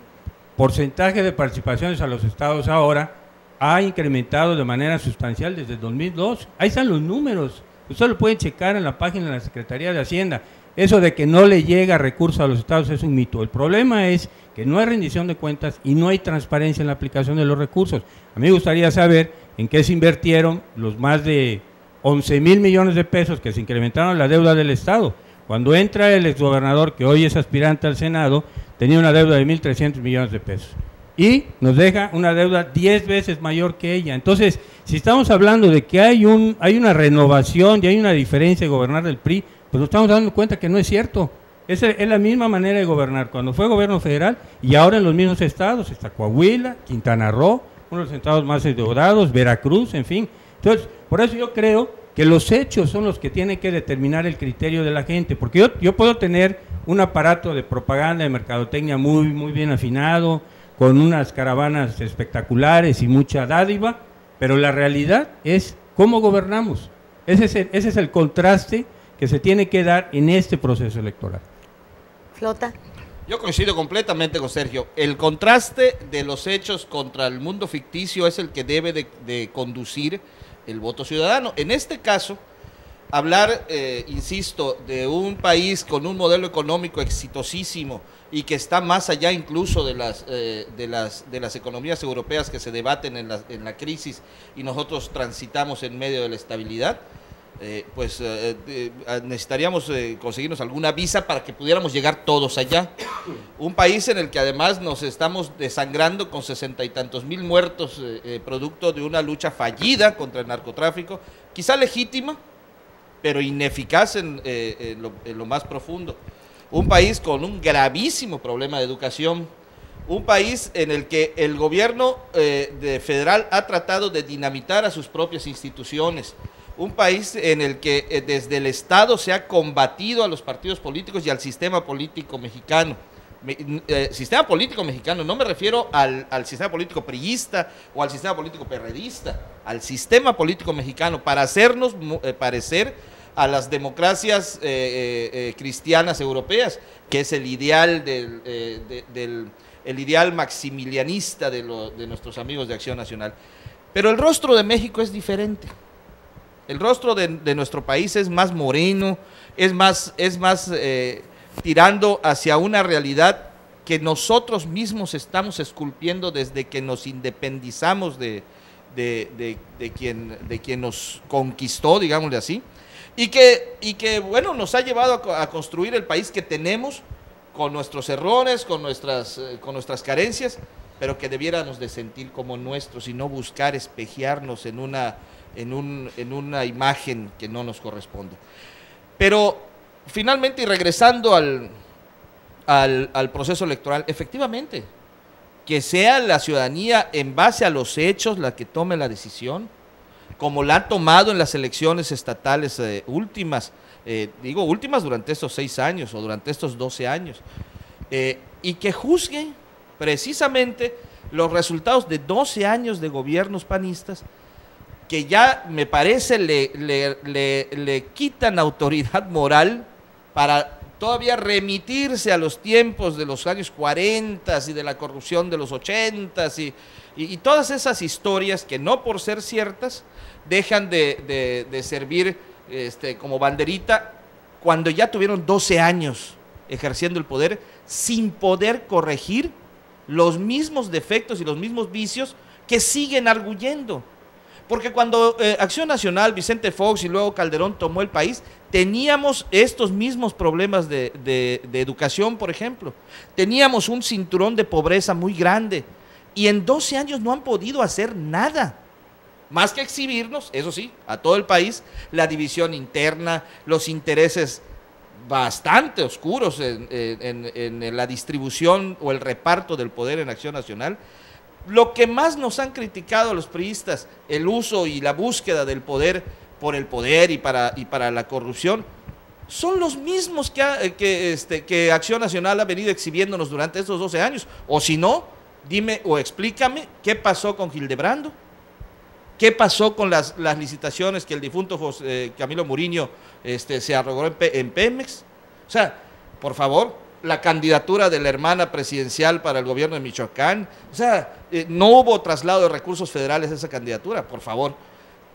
porcentaje de participaciones a los estados ahora ha incrementado de manera sustancial desde el 2002. Ahí están los números, ustedes lo pueden checar en la página de la Secretaría de Hacienda. Eso de que no le llega recursos a los estados es un mito. El problema es que no hay rendición de cuentas y no hay transparencia en la aplicación de los recursos. A mí me gustaría saber en qué se invirtieron los más de 11,000 millones de pesos que se incrementaron la deuda del Estado. Cuando entra el exgobernador, que hoy es aspirante al Senado, tenía una deuda de 1,300 millones de pesos. Y nos deja una deuda 10 veces mayor que ella. Entonces, si estamos hablando de que hay una renovación y hay una diferencia de gobernar del PRI, pues nos estamos dando cuenta que no es cierto. Es la misma manera de gobernar cuando fue gobierno federal y ahora en los mismos estados. Está Coahuila, Quintana Roo, uno de los estados más endeudados, Veracruz, en fin. Entonces, por eso yo creo que los hechos son los que tienen que determinar el criterio de la gente, porque yo puedo tener un aparato de propaganda, de mercadotecnia muy bien afinado, con unas caravanas espectaculares y mucha dádiva, pero la realidad es cómo gobernamos. Ese es el contraste que se tiene que dar en este proceso electoral. Flota. Yo coincido completamente con Sergio. El contraste de los hechos contra el mundo ficticio es el que debe de conducir el voto ciudadano. En este caso, hablar, insisto, de un país con un modelo económico exitosísimo y que está más allá incluso de las economías europeas que se debaten en la crisis, y nosotros transitamos en medio de la estabilidad, necesitaríamos conseguirnos alguna visa para que pudiéramos llegar todos allá. Un país en el que además nos estamos desangrando con 60 y tantos mil muertos, producto de una lucha fallida contra el narcotráfico, quizá legítima, pero ineficaz en lo más profundo. Un país con un gravísimo problema de educación. Un país en el que el gobierno federal ha tratado de dinamitar a sus propias instituciones. Un país en el que desde el Estado se ha combatido a los partidos políticos y al sistema político mexicano. Sistema político mexicano, no me refiero al sistema político priista o al sistema político perredista, al sistema político mexicano, para hacernos parecer a las democracias cristianas europeas, que es el ideal el ideal maximilianista de nuestros amigos de Acción Nacional. Pero el rostro de México es diferente. El rostro de nuestro país es más moreno, es más tirando hacia una realidad que nosotros mismos estamos esculpiendo desde que nos independizamos de quien nos conquistó, digámosle así, y que bueno, nos ha llevado a construir el país que tenemos, con nuestros errores, con nuestras carencias, pero que debiéramos de sentir como nuestros y no buscar espejearnos en una imagen que no nos corresponde. Pero finalmente, y regresando al proceso electoral, efectivamente, que sea la ciudadanía en base a los hechos la que tome la decisión, como la ha tomado en las elecciones estatales últimas, últimas durante estos 6 años o durante estos 12 años, y que juzgue precisamente los resultados de 12 años de gobiernos panistas, que ya me parece le quitan autoridad moral para todavía remitirse a los tiempos de los años 40 y de la corrupción de los 80 y todas esas historias que no por ser ciertas dejan de servir como banderita cuando ya tuvieron 12 años ejerciendo el poder sin poder corregir los mismos defectos y los mismos vicios que siguen arguyendo. Porque cuando Acción Nacional, Vicente Fox y luego Calderón tomó el país, teníamos estos mismos problemas de educación, por ejemplo. Teníamos un cinturón de pobreza muy grande y en 12 años no han podido hacer nada. Más que exhibirnos, eso sí, a todo el país, la división interna, los intereses bastante oscuros en la distribución o el reparto del poder en Acción Nacional. Lo que más nos han criticado los priistas, el uso y la búsqueda del poder por el poder y para la corrupción, son los mismos que Acción Nacional ha venido exhibiéndonos durante estos 12 años. O si no, dime o explícame qué pasó con Hildebrando, qué pasó con las licitaciones que el difunto Camilo Muriño se arrogó en Pemex. O sea, por favor, la candidatura de la hermana presidencial para el gobierno de Michoacán, o sea, no hubo traslado de recursos federales a esa candidatura, por favor,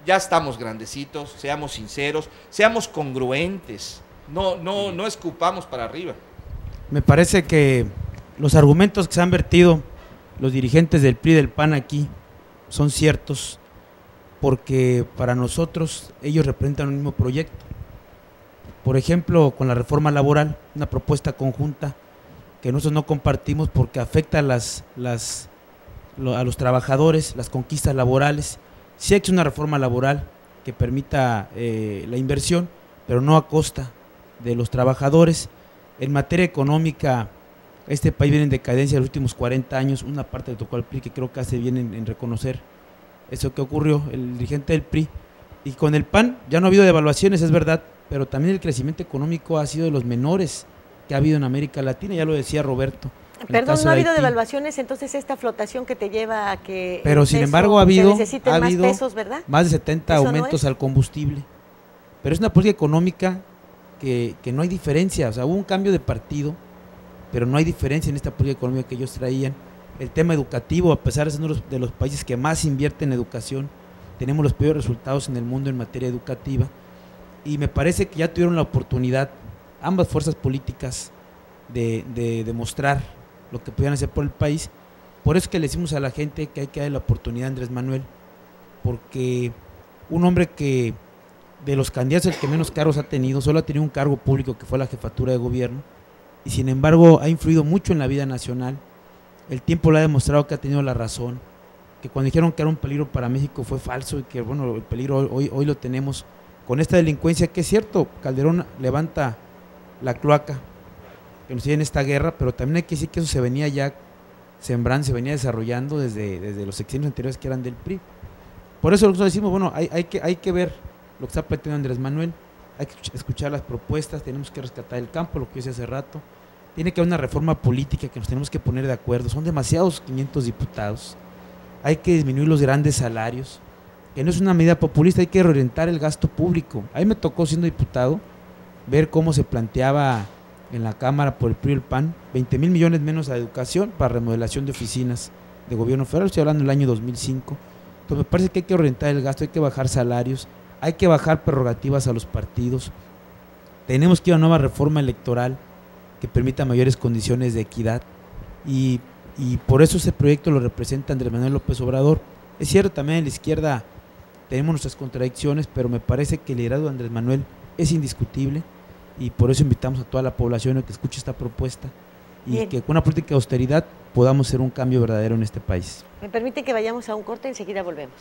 ya estamos grandecitos, seamos sinceros, seamos congruentes, no escupamos para arriba. Me parece que los argumentos que se han vertido los dirigentes del PRI y del PAN aquí son ciertos, porque para nosotros ellos representan un mismo proyecto. Por ejemplo, con la reforma laboral, una propuesta conjunta que nosotros no compartimos porque afecta a los trabajadores, las conquistas laborales. Sí ha hecho una reforma laboral que permita la inversión, pero no a costa de los trabajadores. En materia económica, este país viene en decadencia en los últimos 40 años, una parte le tocó al PRI, que creo que hace bien en reconocer eso que ocurrió, el dirigente del PRI. Y con el PAN ya no ha habido devaluaciones, es verdad, pero también el crecimiento económico ha sido de los menores que ha habido en América Latina, ya lo decía Roberto. Perdón, no ha habido devaluaciones, entonces esta flotación que te lleva a que pero sin embargo ha habido más pesos, ¿verdad? Más de 70 aumentos al combustible, pero es una política económica que no hay diferencia, o sea, hubo un cambio de partido, pero no hay diferencia en esta política económica que ellos traían. El tema educativo, a pesar de ser uno de los países que más invierte en educación, tenemos los peores resultados en el mundo en materia educativa, y me parece que ya tuvieron la oportunidad, ambas fuerzas políticas, de demostrar lo que podían hacer por el país. Por eso es que le decimos a la gente que hay que darle la oportunidad a Andrés Manuel, porque un hombre que de los candidatos el que menos cargos ha tenido, solo ha tenido un cargo público que fue la jefatura de gobierno, y sin embargo ha influido mucho en la vida nacional. El tiempo le ha demostrado que ha tenido la razón, que cuando dijeron que era un peligro para México fue falso, y que bueno, el peligro hoy lo tenemos con esta delincuencia, que es cierto, Calderón levanta la cloaca que nos tiene en esta guerra, pero también hay que decir que eso se venía ya sembrando, se venía desarrollando desde los sexenios anteriores que eran del PRI. Por eso nosotros decimos, bueno, hay que ver lo que está planteando Andrés Manuel, hay que escuchar las propuestas, tenemos que rescatar el campo, lo que yo decía hace rato, tiene que haber una reforma política que nos tenemos que poner de acuerdo, son demasiados 500 diputados, hay que disminuir los grandes salarios, que no es una medida populista, hay que reorientar el gasto público. A mí me tocó, siendo diputado, ver cómo se planteaba en la Cámara por el PRI y el PAN 20,000 millones menos a educación para remodelación de oficinas de gobierno federal, estoy hablando del año 2005. Entonces me parece que hay que orientar el gasto, hay que bajar salarios, hay que bajar prerrogativas a los partidos, tenemos que ir a una nueva reforma electoral que permita mayores condiciones de equidad, y por eso ese proyecto lo representa Andrés Manuel López Obrador. Es cierto, también en la izquierda tenemos nuestras contradicciones, pero me parece que el liderazgo de Andrés Manuel es indiscutible, y por eso invitamos a toda la población a que escuche esta propuesta y que con una política de austeridad podamos hacer un cambio verdadero en este país. Me permite que vayamos a un corte, enseguida volvemos.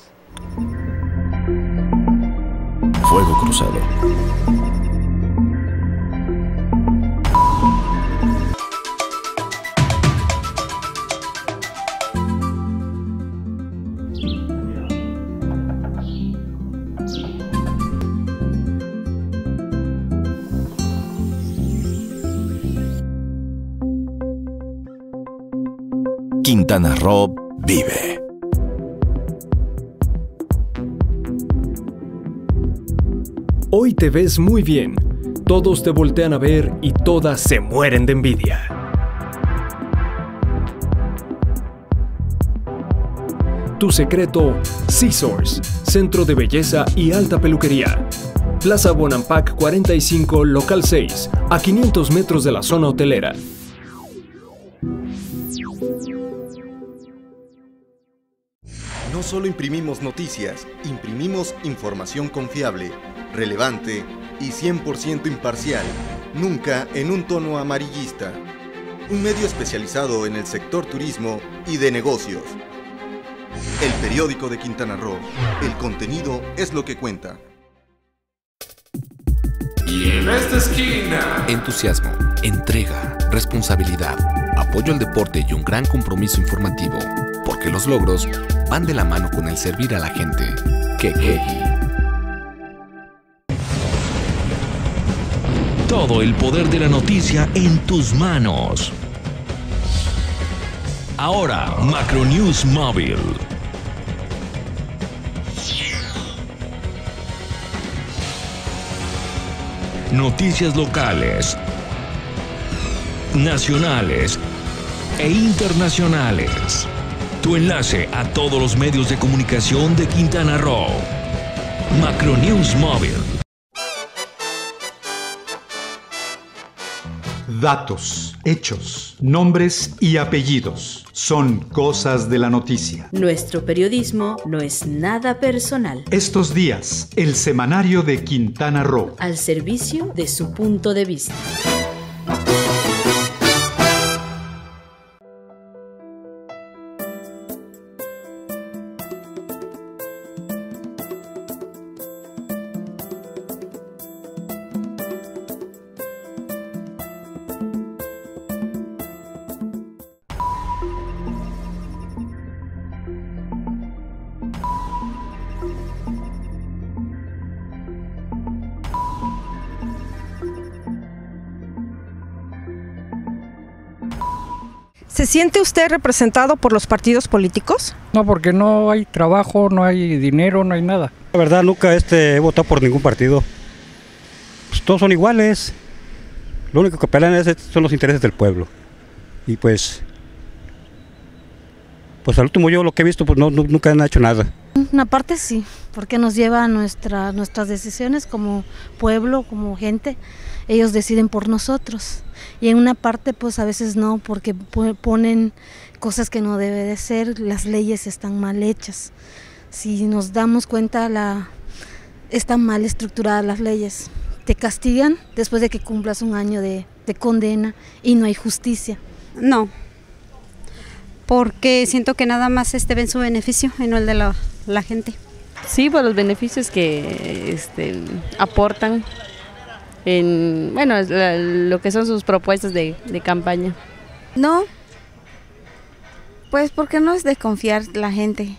Fuego Cruzado. Quintana Roo vive. Hoy te ves muy bien. Todos te voltean a ver y todas se mueren de envidia. Tu secreto, Scissors, centro de belleza y alta peluquería. Plaza Bonampak 45, local 6, a 500 metros de la zona hotelera. No solo imprimimos noticias, imprimimos información confiable, relevante y 100% imparcial, nunca en un tono amarillista. Un medio especializado en el sector turismo y de negocios. El periódico de Quintana Roo. El contenido es lo que cuenta. Y en esta esquina, entusiasmo, entrega, responsabilidad, apoyo al deporte y un gran compromiso informativo, porque los logros van de la mano con el servir a la gente. Kekegi. Todo el poder de la noticia en tus manos. Ahora, Macronews Móvil. Noticias locales, nacionales e internacionales. Tu enlace a todos los medios de comunicación de Quintana Roo. Macronews Móvil. Datos, hechos, nombres y apellidos son cosas de la noticia. Nuestro periodismo no es nada personal. Estos días, el semanario de Quintana Roo. Al servicio de su punto de vista. ¿Se siente usted representado por los partidos políticos? No, porque no hay trabajo, no hay dinero, no hay nada. La verdad nunca he votado por ningún partido. Pues todos son iguales. Lo único que pelean son los intereses del pueblo. Y pues al último yo lo que he visto pues nunca han hecho nada. Una parte sí, porque nos lleva a nuestras decisiones como pueblo, como gente. Ellos deciden por nosotros. Y en una parte pues a veces no, porque ponen cosas que no debe de ser, las leyes están mal hechas. Si nos damos cuenta, están mal estructuradas las leyes. Te castigan después de que cumplas un año de condena y no hay justicia. No, porque siento que nada más ven su beneficio y no el de la gente. Sí, por los beneficios que aportan en lo que son sus propuestas de campaña. No, pues porque no es desconfiar la gente.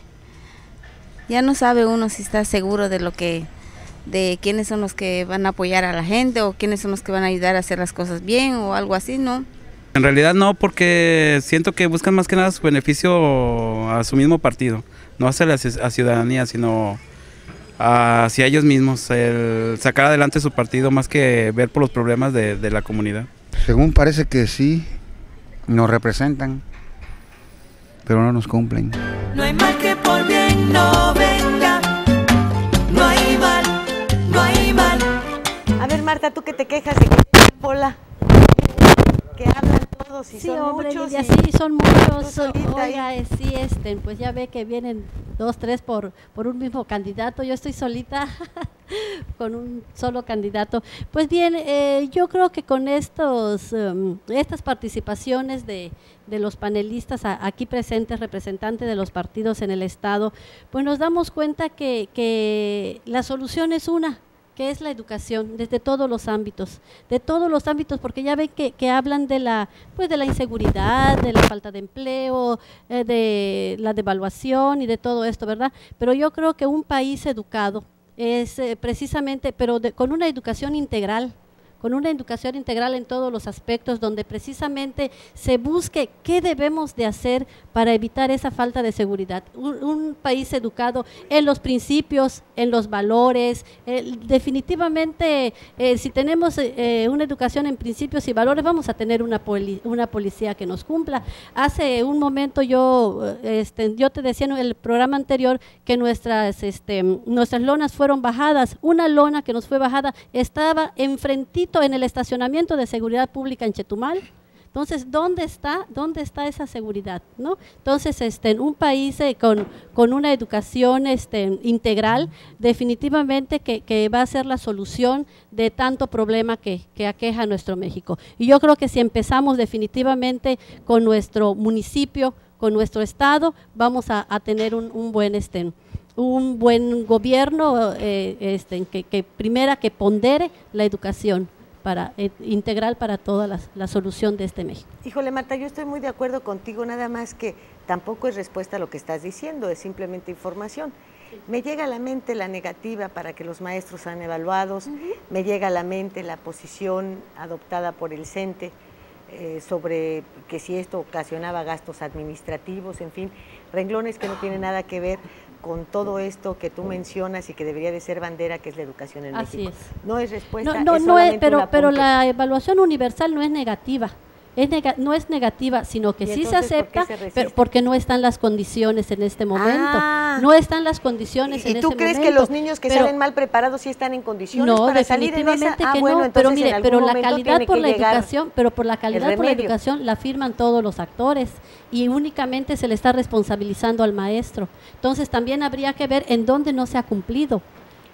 Ya no sabe uno si está seguro de quiénes son los que van a apoyar a la gente o quiénes son los que van a ayudar a hacer las cosas bien o algo así, ¿no? En realidad no, porque siento que buscan más que nada su beneficio a su mismo partido, no hacia la ciudadanía, sino hacia ellos mismos, el sacar adelante su partido más que ver por los problemas de la comunidad. Según parece que sí, nos representan, pero no nos cumplen. No hay mal que por bien no venga, no hay mal, no hay mal. A ver, Marta, tú que te quejas de que Pola, que hablan todos y sí, son hombre, muchos. Lidia, sí, son muchos. Oiga, sí, pues ya ve que vienen 2, 3 por un mismo candidato. Yo estoy solita con un solo candidato. Pues bien, yo creo que con estas participaciones de los panelistas aquí presentes, representantes de los partidos en el Estado, pues nos damos cuenta que la solución es una, que es la educación desde todos los ámbitos, porque ya ven que hablan de la inseguridad, de la falta de empleo, de la devaluación y de todo esto, ¿verdad? Pero yo creo que un país educado es precisamente, con una educación integral, una educación integral en todos los aspectos, donde precisamente se busque qué debemos de hacer para evitar esa falta de seguridad. Un país educado en los principios, en los valores, definitivamente si tenemos una educación en principios y valores, vamos a tener una policía que nos cumpla. Hace un momento yo te decía en el programa anterior que nuestras lonas fueron bajadas. Una lona que nos fue bajada estaba enfrentito en el estacionamiento de seguridad pública en Chetumal. Entonces, ¿dónde está esa seguridad, ¿no? Entonces, un país con una educación integral, definitivamente que va a ser la solución de tanto problema que aqueja a nuestro México. Y yo creo que si empezamos definitivamente con nuestro municipio, con nuestro estado, vamos a tener un buen gobierno que pondere la educación integral para toda la solución de este México. Híjole, Marta, yo estoy muy de acuerdo contigo, nada más que tampoco es respuesta a lo que estás diciendo, es simplemente información. Sí. Me llega a la mente la negativa para que los maestros sean evaluados, me llega a la mente la posición adoptada por el CENTE sobre que si esto ocasionaba gastos administrativos, en fin, renglones que no tienen nada que ver con todo esto que tú mencionas y que debería de ser bandera, que es la educación en México. Así es. No es respuesta, pero la evaluación universal no es negativa. No es negativa, sino que sí se acepta, pero porque no están las condiciones en este momento. No están las condiciones en este momento. ¿Y tú crees que los niños que salen mal preparados sí están en condiciones para salir en esa? Que no, pero mire, pero la calidad por la educación, la firman todos los actores y únicamente se le está responsabilizando al maestro. Entonces también habría que ver en dónde no se ha cumplido.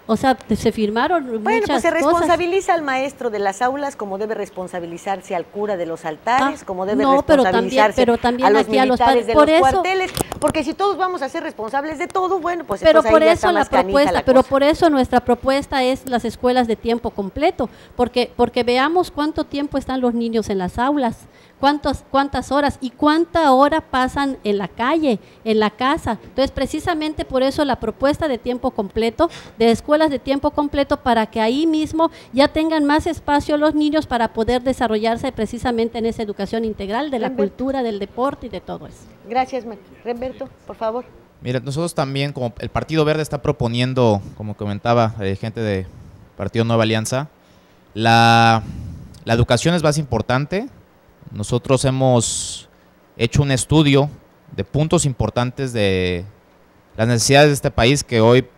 O sea, se firmaron muchas cosas. Bueno, pues se responsabiliza al maestro de las aulas como debe responsabilizarse al cura de los altares, como debe responsabilizarse a los militares de los cuarteles, porque si todos vamos a ser responsables de todo, bueno, pues pero por eso la propuesta, pero por eso nuestra propuesta es las escuelas de tiempo completo, porque veamos cuánto tiempo están los niños en las aulas, cuántas horas y cuánta hora pasan en la calle, en la casa. Entonces, precisamente por eso la propuesta de tiempo completo, de escuelas de tiempo completo, para que ahí mismo ya tengan más espacio los niños para poder desarrollarse precisamente en esa educación integral de la cultura, del deporte y de todo eso. Gracias, Remberto, por favor. Mira, nosotros también, como el Partido Verde está proponiendo, como comentaba gente de Partido Nueva Alianza, la educación es más importante. Nosotros hemos hecho un estudio de puntos importantes de las necesidades de este país que hoy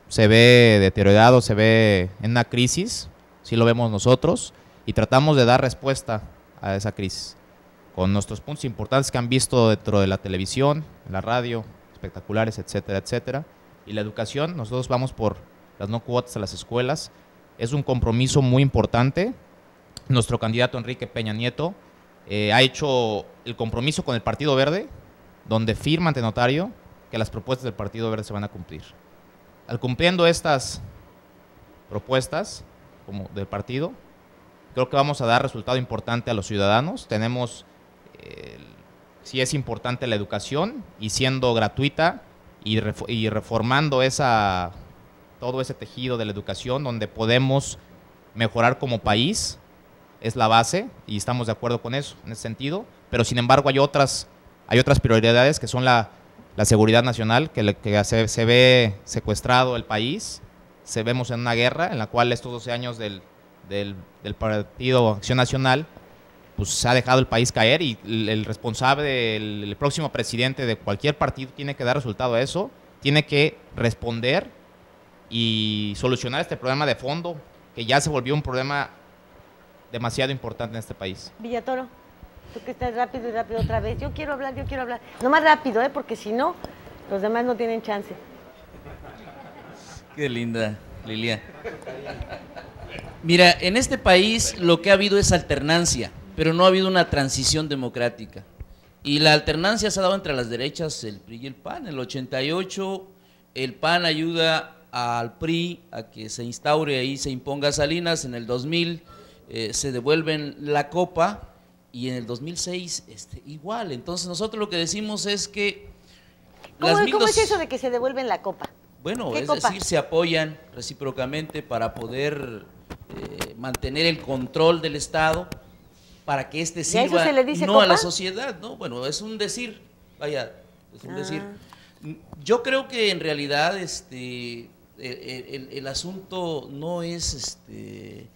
se ve deteriorado, se ve en una crisis, sí lo vemos nosotros, y tratamos de dar respuesta a esa crisis con nuestros puntos importantes que han visto dentro de la televisión, en la radio, espectaculares, etcétera, etcétera. Y la educación, nosotros vamos por las no cuotas a las escuelas, es un compromiso muy importante. Nuestro candidato Enrique Peña Nieto ha hecho el compromiso con el Partido Verde, donde firma ante notario que las propuestas del Partido Verde se van a cumplir. Al cumpliendo estas propuestas como del partido, creo que vamos a dar resultado importante a los ciudadanos. Tenemos, sí es importante la educación, y siendo gratuita y reformando todo ese tejido de la educación, donde podemos mejorar como país, es la base, y estamos de acuerdo con eso, en ese sentido. Pero sin embargo hay otras prioridades que son la seguridad nacional, que se ve secuestrado el país, vemos en una guerra en la cual estos 12 años del Partido Acción Nacional, pues se ha dejado el país caer, y el responsable, el próximo presidente de cualquier partido tiene que dar resultado a eso, tiene que responder y solucionar este problema de fondo, que ya se volvió un problema demasiado importante en este país. Villatoro, tú que estás rápido y rápido otra vez. Yo quiero hablar. No más rápido, porque si no, los demás no tienen chance. Qué linda, Lilia. Mira, en este país lo que ha habido es alternancia, pero no ha habido una transición democrática. Y la alternancia se ha dado entre las derechas, el PRI y el PAN. En el 88, el PAN ayuda al PRI a que se instaure ahí, se imponga Salinas. En el 2000 se devuelven la copa, y en el 2006 igual. Entonces nosotros lo que decimos es que ¿Cómo es eso de que se devuelven la copa? Bueno, es decir, se apoyan recíprocamente para poder mantener el control del Estado para que éste sirva eso se le dice no copa? a la sociedad, ¿no? Bueno, es un decir, vaya, es un decir. Yo creo que en realidad el asunto no es de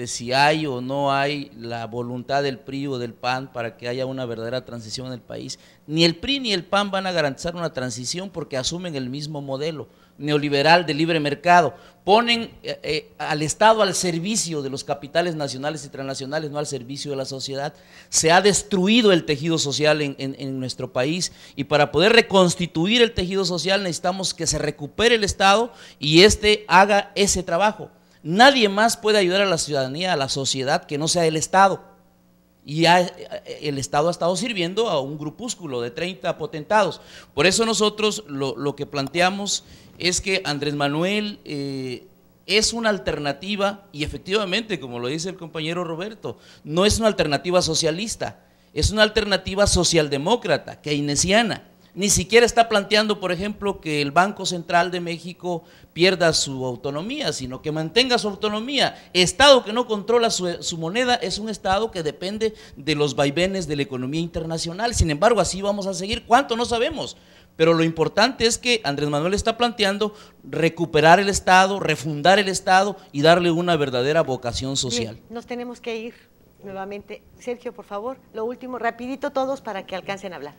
si hay o no hay la voluntad del PRI o del PAN para que haya una verdadera transición en el país. Ni el PRI ni el PAN van a garantizar una transición porque asumen el mismo modelo neoliberal de libre mercado. Ponen al Estado al servicio de los capitales nacionales y transnacionales, no al servicio de la sociedad. Se ha destruido el tejido social en nuestro país, y para poder reconstituir el tejido social necesitamos que se recupere el Estado y haga ese trabajo. Nadie más puede ayudar a la ciudadanía, a la sociedad, que no sea el Estado. Y el Estado ha estado sirviendo a un grupúsculo de 30 potentados. Por eso nosotros lo que planteamos es que Andrés Manuel es una alternativa, y efectivamente, como lo dice el compañero Roberto, no es una alternativa socialista, es una alternativa socialdemócrata, keynesiana. Ni siquiera está planteando, por ejemplo, que el Banco Central de México pierda su autonomía, sino que mantenga su autonomía. Estado que no controla su moneda es un Estado que depende de los vaivenes de la economía internacional. Sin embargo, así vamos a seguir. ¿Cuánto? No sabemos. Pero lo importante es que Andrés Manuel está planteando recuperar el Estado, refundar el Estado y darle una verdadera vocación social. Bien, nos tenemos que ir nuevamente. Sergio, por favor, lo último, rapidito todos para que alcancen a hablar.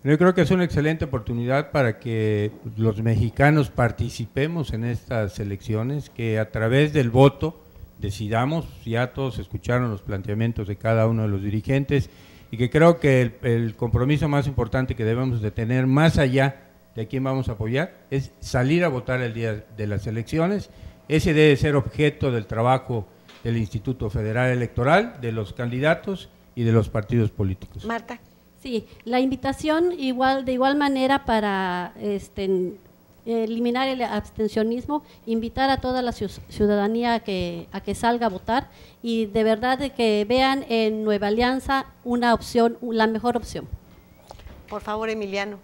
Yo creo que es una excelente oportunidad para que los mexicanos participemos en estas elecciones, que a través del voto decidamos. Ya todos escucharon los planteamientos de cada uno de los dirigentes, y que creo que el compromiso más importante que debemos de tener, más allá de a quién vamos a apoyar, es salir a votar el día de las elecciones. Ese debe ser objeto del trabajo del Instituto Federal Electoral, de los candidatos y de los partidos políticos. Marta. Sí, la invitación de igual manera para eliminar el abstencionismo, invitar a toda la ciudadanía a que salga a votar, y de verdad de que vean en Nueva Alianza una opción, la mejor opción. Por favor, Emiliano.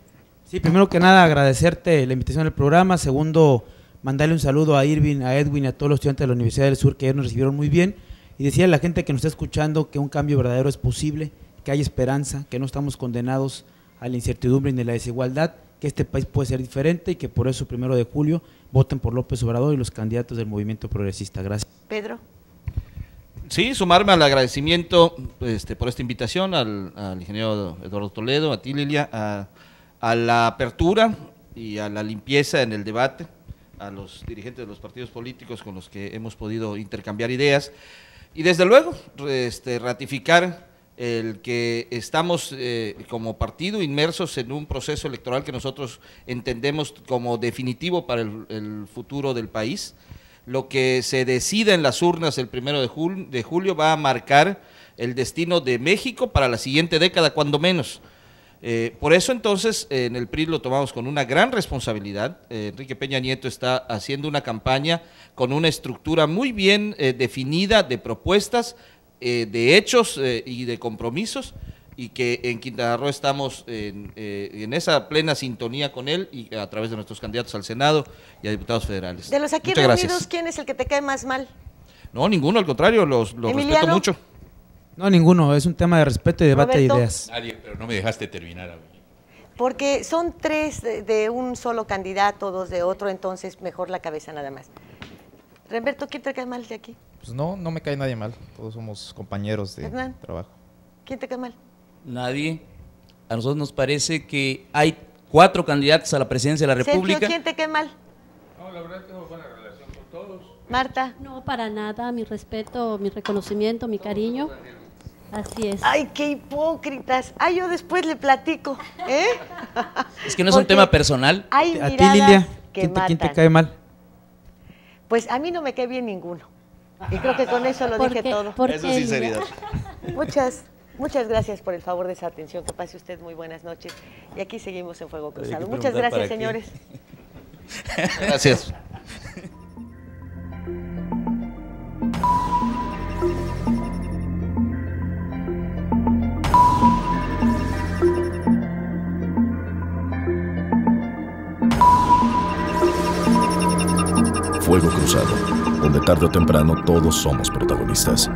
Sí, primero que nada agradecerte la invitación al programa. Segundo, mandarle un saludo a Irving, a Edwin y a todos los estudiantes de la Universidad del Sur, que ayer nos recibieron muy bien, y decirle a la gente que nos está escuchando que un cambio verdadero es posible, que hay esperanza, que no estamos condenados a la incertidumbre ni a la desigualdad, que este país puede ser diferente, y que por eso 1 de julio voten por López Obrador y los candidatos del Movimiento Progresista. Gracias. Pedro. Sí, sumarme al agradecimiento por esta invitación al ingeniero Eduardo Toledo, a ti, Lilia, a la apertura y a la limpieza en el debate, a los dirigentes de los partidos políticos con los que hemos podido intercambiar ideas, y desde luego ratificar el que estamos como partido inmersos en un proceso electoral que nosotros entendemos como definitivo para el futuro del país. Lo que se decida en las urnas el 1 de julio va a marcar el destino de México para la siguiente década, cuando menos. Por eso entonces en el PRI lo tomamos con una gran responsabilidad. Enrique Peña Nieto está haciendo una campaña con una estructura muy bien definida de propuestas, de hechos y de compromisos, y que en Quintana Roo estamos en esa plena sintonía con él, y a través de nuestros candidatos al Senado y a diputados federales. De los aquí Muchas reunidos, gracias. ¿quién es el que te cae más mal? No, ninguno, al contrario, los respeto mucho. No, ninguno, es un tema de respeto y debate Roberto. de ideas. Nadie, pero no me dejaste terminar a mí. Porque son 3 de un solo candidato, 2 de otro, entonces mejor la cabeza nada más. Remberto, ¿quién te cae mal de aquí? Pues no me cae nadie mal, todos somos compañeros de Hernán. trabajo. ¿Quién te cae mal? Nadie. A nosotros nos parece que hay 4 candidatos a la presidencia de la República. Sergio, ¿quién te cae mal? No, la verdad tengo buena relación con todos. Marta. No, para nada, mi respeto, mi reconocimiento, mi cariño. Así es. Ay, qué hipócritas. Ay, yo después le platico, ¿eh? Es que no es un tema personal. Hay A ti, miradas Lilia, que ¿quién te matan. cae mal? Pues a mí no me cae bien ninguno. Y creo que con eso lo dije todo. Eso es sinceridad. Muchas gracias por el favor de esa atención. Que pase usted muy buenas noches. Y aquí seguimos en Fuego Cruzado. que Muchas preguntar gracias, para señores. Gracias. Fuego Cruzado, donde tarde o temprano todos somos protagonistas.